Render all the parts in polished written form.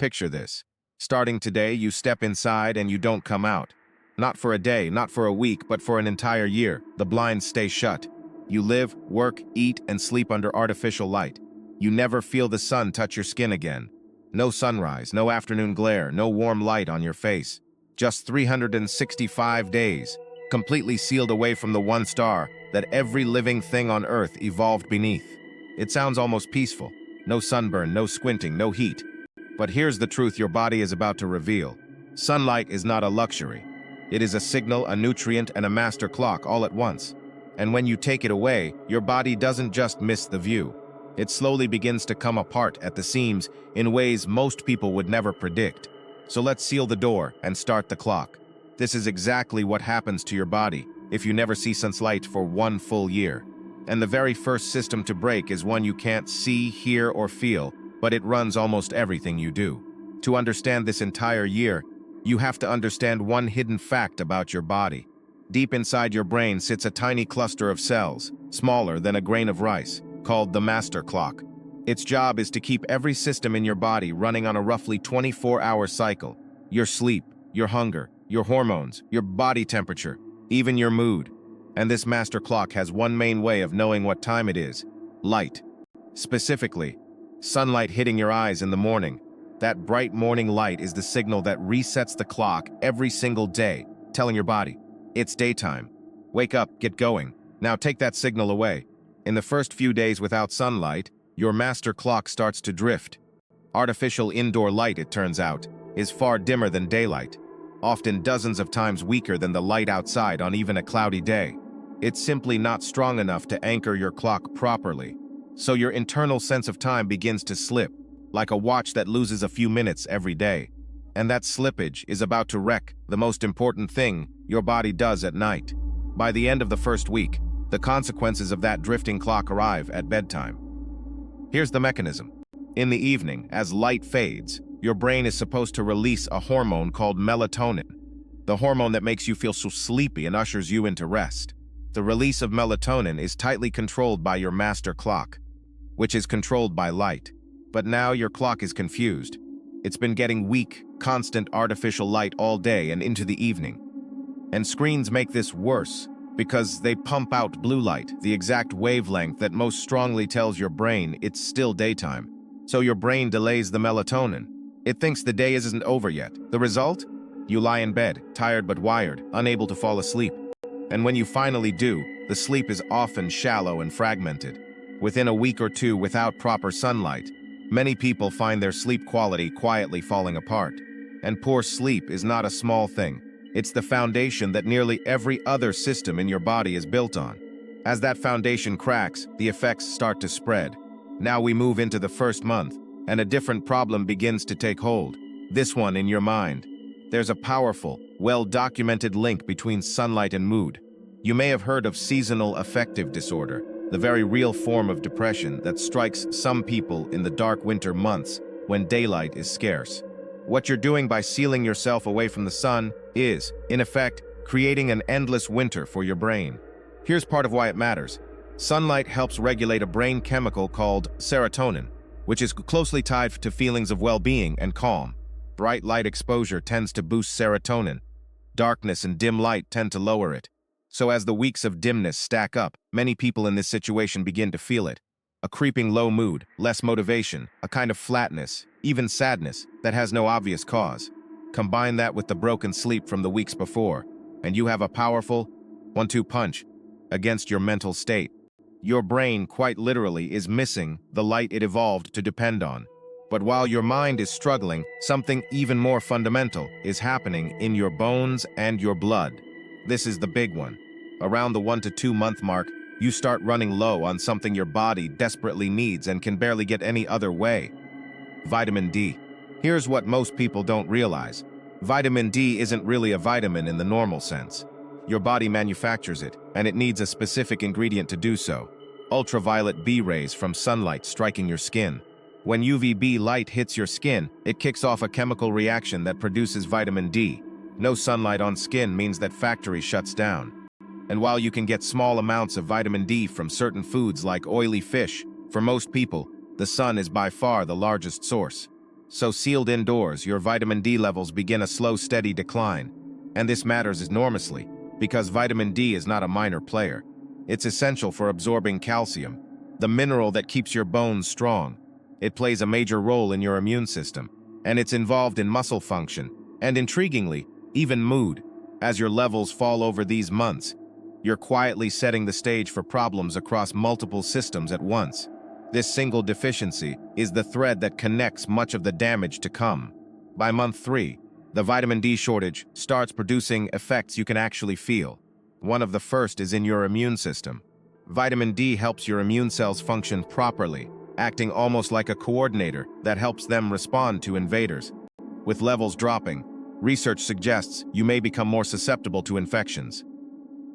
picture this. Starting today, you step inside and you don't come out. Not for a day, not for a week, but for an entire year. The blinds stay shut. You live, work, eat, and sleep under artificial light. You never feel the sun touch your skin again. No sunrise, no afternoon glare, no warm light on your face. Just 365 days, completely sealed away from the one star that every living thing on Earth evolved beneath. It sounds almost peaceful. No sunburn, no squinting, no heat. But here's the truth your body is about to reveal. Sunlight is not a luxury. It is a signal, a nutrient, and a master clock all at once. And when you take it away, your body doesn't just miss the view. It slowly begins to come apart at the seams in ways most people would never predict. So let's seal the door and start the clock. This is exactly what happens to your body if you never see sunlight for one full year. And the very first system to break is one you can't see, hear, or feel, but it runs almost everything you do. To understand this entire year, you have to understand one hidden fact about your body. Deep inside your brain sits a tiny cluster of cells, smaller than a grain of rice, called the master clock. Its job is to keep every system in your body running on a roughly 24-hour cycle. Your sleep, your hunger, your hormones, your body temperature, even your mood. And this master clock has one main way of knowing what time it is: light. Specifically, sunlight hitting your eyes in the morning. That bright morning light is the signal that resets the clock every single day, telling your body, it's daytime. Wake up, get going. Now take that signal away. In the first few days without sunlight, your master clock starts to drift. Artificial indoor light, it turns out, is far dimmer than daylight, often dozens of times weaker than the light outside on even a cloudy day. It's simply not strong enough to anchor your clock properly. So your internal sense of time begins to slip, like a watch that loses a few minutes every day. And that slippage is about to wreck the most important thing your body does at night. By the end of the first week, the consequences of that drifting clock arrive at bedtime. Here's the mechanism. In the evening, as light fades, your brain is supposed to release a hormone called melatonin, the hormone that makes you feel so sleepy and ushers you into rest. The release of melatonin is tightly controlled by your master clock, which is controlled by light. But now your clock is confused. It's been getting weak, constant artificial light all day and into the evening. And screens make this worse because they pump out blue light, the exact wavelength that most strongly tells your brain it's still daytime. So your brain delays the melatonin. It thinks the day isn't over yet. The result? You lie in bed, tired but wired, unable to fall asleep. And when you finally do, the sleep is often shallow and fragmented. Within a week or two without proper sunlight, many people find their sleep quality quietly falling apart. And poor sleep is not a small thing. It's the foundation that nearly every other system in your body is built on. As that foundation cracks, the effects start to spread. Now we move into the first month, and a different problem begins to take hold. This one in your mind. There's a powerful, well-documented link between sunlight and mood. You may have heard of seasonal affective disorder, the very real form of depression that strikes some people in the dark winter months when daylight is scarce. What you're doing by sealing yourself away from the sun is, in effect, creating an endless winter for your brain. Here's part of why it matters. Sunlight helps regulate a brain chemical called serotonin, which is closely tied to feelings of well-being and calm. Bright light exposure tends to boost serotonin. Darkness and dim light tend to lower it. So as the weeks of dimness stack up, many people in this situation begin to feel it. A creeping low mood, less motivation, a kind of flatness, even sadness that has no obvious cause. Combine that with the broken sleep from the weeks before, and you have a powerful one-two punch against your mental state. Your brain, quite literally, is missing the light it evolved to depend on. But while your mind is struggling, something even more fundamental is happening in your bones and your blood. This is the big one. Around the 1 to 2 month mark, you start running low on something your body desperately needs and can barely get any other way: vitamin D. Here's what most people don't realize. Vitamin D isn't really a vitamin in the normal sense. Your body manufactures it, and it needs a specific ingredient to do so: ultraviolet B rays from sunlight striking your skin. When UVB light hits your skin, it kicks off a chemical reaction that produces vitamin D. No sunlight on skin means that factory shuts down. And while you can get small amounts of vitamin D from certain foods like oily fish, for most people, the sun is by far the largest source. So sealed indoors, your vitamin D levels begin a slow, steady decline. And this matters enormously, because vitamin D is not a minor player. It's essential for absorbing calcium, the mineral that keeps your bones strong. It plays a major role in your immune system, and it's involved in muscle function, and intriguingly, even mood. As your levels fall over these months, you're quietly setting the stage for problems across multiple systems at once. This single deficiency is the thread that connects much of the damage to come. By month 3, the vitamin D shortage starts producing effects you can actually feel. One of the first is in your immune system. Vitamin D helps your immune cells function properly, acting almost like a coordinator that helps them respond to invaders. With levels dropping, research suggests you may become more susceptible to infections.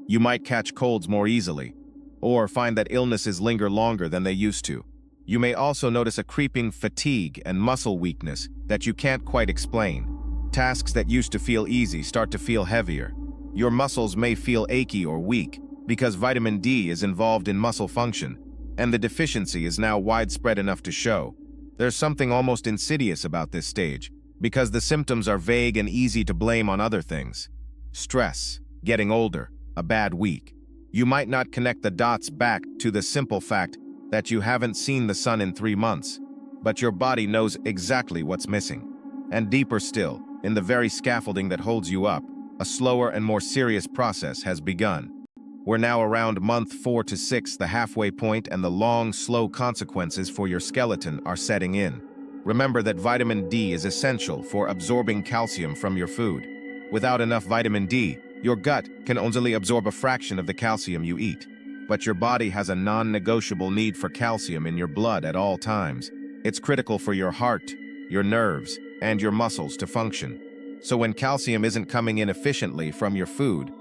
You might catch colds more easily, or find that illnesses linger longer than they used to. You may also notice a creeping fatigue and muscle weakness that you can't quite explain. Tasks that used to feel easy start to feel heavier. Your muscles may feel achy or weak because vitamin D is involved in muscle function, and the deficiency is now widespread enough to show. There's something almost insidious about this stage, because the symptoms are vague and easy to blame on other things. Stress, getting older, a bad week. You might not connect the dots back to the simple fact that you haven't seen the sun in 3 months, but your body knows exactly what's missing. And deeper still, in the very scaffolding that holds you up, a slower and more serious process has begun. We're now around month 4 to 6, the halfway point, and the long, slow consequences for your skeleton are setting in. Remember that vitamin D is essential for absorbing calcium from your food. Without enough vitamin D, your gut can only absorb a fraction of the calcium you eat. But your body has a non-negotiable need for calcium in your blood at all times. It's critical for your heart, your nerves, and your muscles to function. So when calcium isn't coming in efficiently from your food,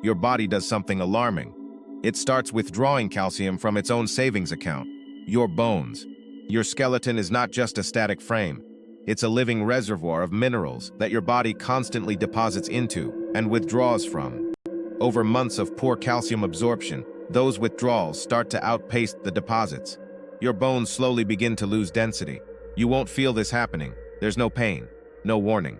your body does something alarming. It starts withdrawing calcium from its own savings account, your bones. Your skeleton is not just a static frame. It's a living reservoir of minerals that your body constantly deposits into and withdraws from. Over months of poor calcium absorption, those withdrawals start to outpace the deposits. Your bones slowly begin to lose density. You won't feel this happening. There's no pain, no warning.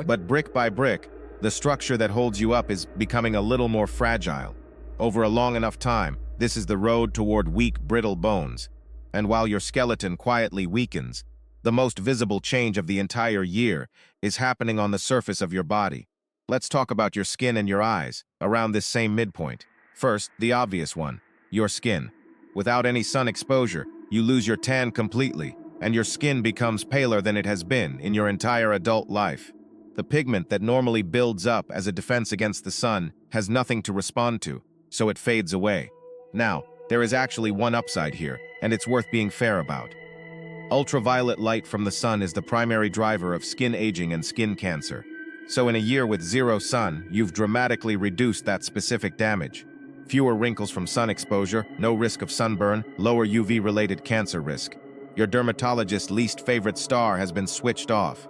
But brick by brick, the structure that holds you up is becoming a little more fragile. Over a long enough time, this is the road toward weak, brittle bones. And while your skeleton quietly weakens, the most visible change of the entire year is happening on the surface of your body. Let's talk about your skin and your eyes, around this same midpoint. First, the obvious one, your skin. Without any sun exposure, you lose your tan completely, and your skin becomes paler than it has been in your entire adult life. The pigment that normally builds up as a defense against the sun has nothing to respond to, so it fades away. Now, there is actually one upside here, and it's worth being fair about. Ultraviolet light from the sun is the primary driver of skin aging and skin cancer. So in a year with zero sun, you've dramatically reduced that specific damage. Fewer wrinkles from sun exposure, no risk of sunburn, lower UV-related cancer risk. Your dermatologist's least favorite star has been switched off.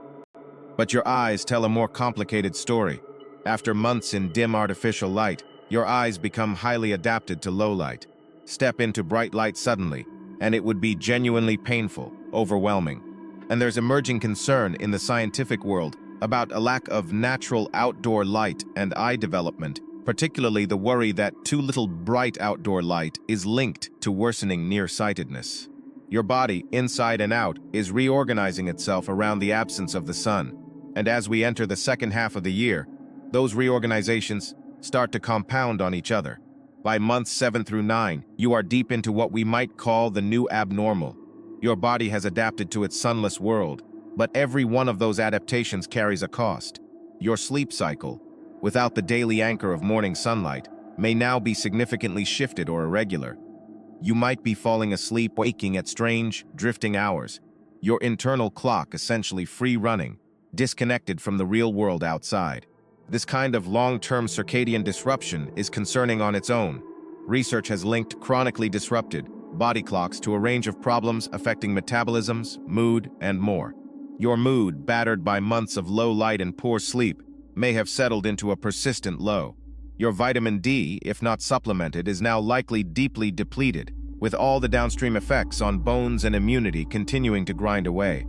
But your eyes tell a more complicated story. After months in dim artificial light, your eyes become highly adapted to low light. Step into bright light suddenly, and it would be genuinely painful, overwhelming. And there's emerging concern in the scientific world about a lack of natural outdoor light and eye development, particularly the worry that too little bright outdoor light is linked to worsening nearsightedness. Your body, inside and out, is reorganizing itself around the absence of the sun. And as we enter the second half of the year, those reorganizations start to compound on each other. By months 7 through 9, you are deep into what we might call the new abnormal. Your body has adapted to its sunless world, but every one of those adaptations carries a cost. Your sleep cycle, without the daily anchor of morning sunlight, may now be significantly shifted or irregular. You might be falling asleep, waking at strange, drifting hours. Your internal clock essentially free-running, disconnected from the real world outside. This kind of long-term circadian disruption is concerning on its own. Research has linked chronically disrupted body clocks to a range of problems affecting metabolisms, mood, and more. Your mood, battered by months of low light and poor sleep, may have settled into a persistent low. Your vitamin D, if not supplemented, is now likely deeply depleted, with all the downstream effects on bones and immunity continuing to grind away.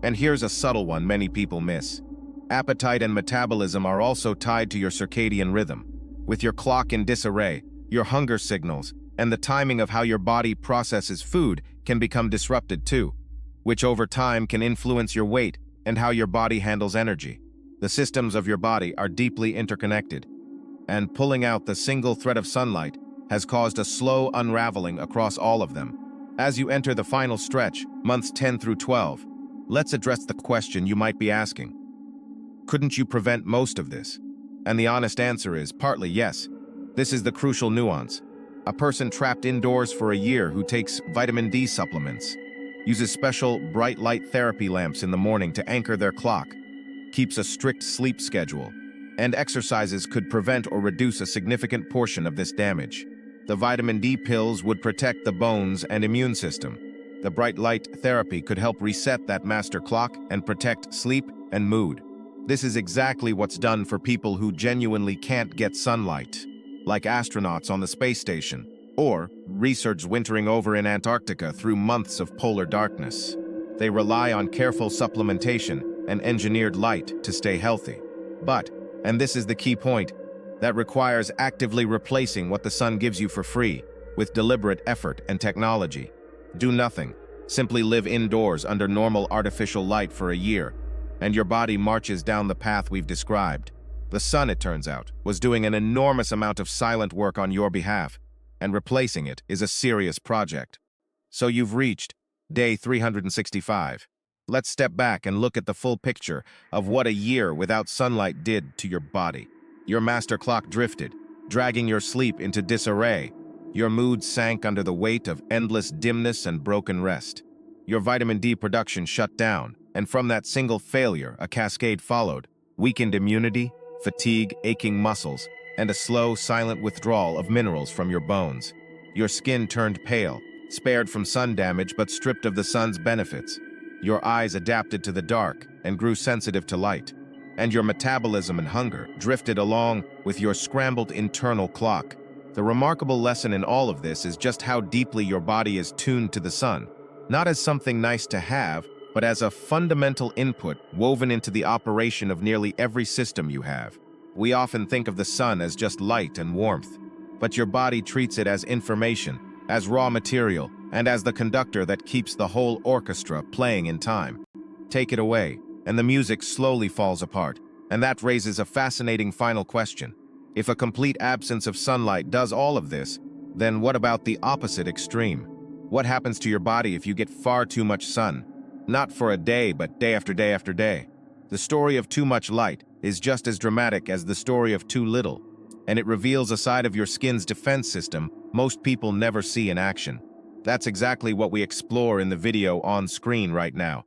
And here's a subtle one many people miss. Appetite and metabolism are also tied to your circadian rhythm. With your clock in disarray, your hunger signals, and the timing of how your body processes food can become disrupted too, which over time can influence your weight and how your body handles energy. The systems of your body are deeply interconnected, and pulling out the single thread of sunlight has caused a slow unraveling across all of them. As you enter the final stretch, months 10 through 12, let's address the question you might be asking. Couldn't you prevent most of this? And the honest answer is partly yes. This is the crucial nuance. A person trapped indoors for a year who takes vitamin D supplements, uses special bright light therapy lamps in the morning to anchor their clock, keeps a strict sleep schedule, and exercises could prevent or reduce a significant portion of this damage. The vitamin D pills would protect the bones and immune system. The bright light therapy could help reset that master clock and protect sleep and mood. This is exactly what's done for people who genuinely can't get sunlight, like astronauts on the space station, or researchers wintering over in Antarctica through months of polar darkness. They rely on careful supplementation and engineered light to stay healthy. But, and this is the key point, that requires actively replacing what the sun gives you for free, with deliberate effort and technology. Do nothing. Simply live indoors under normal artificial light for a year, and your body marches down the path we've described. The sun, it turns out, was doing an enormous amount of silent work on your behalf, and replacing it is a serious project. So you've reached day 365. Let's step back and look at the full picture of what a year without sunlight did to your body. Your master clock drifted, dragging your sleep into disarray. Your mood sank under the weight of endless dimness and broken rest. Your vitamin D production shut down, and from that single failure, a cascade followed. Weakened immunity, fatigue, aching muscles, and a slow, silent withdrawal of minerals from your bones. Your skin turned pale, spared from sun damage but stripped of the sun's benefits. Your eyes adapted to the dark and grew sensitive to light. And your metabolism and hunger drifted along with your scrambled internal clock. The remarkable lesson in all of this is just how deeply your body is tuned to the sun, not as something nice to have, but as a fundamental input woven into the operation of nearly every system you have. We often think of the sun as just light and warmth, but your body treats it as information, as raw material, and as the conductor that keeps the whole orchestra playing in time. Take it away, and the music slowly falls apart, and that raises a fascinating final question. If a complete absence of sunlight does all of this, then what about the opposite extreme? What happens to your body if you get far too much sun? Not for a day, but day after day after day. The story of too much light is just as dramatic as the story of too little, and it reveals a side of your skin's defense system most people never see in action. That's exactly what we explore in the video on screen right now.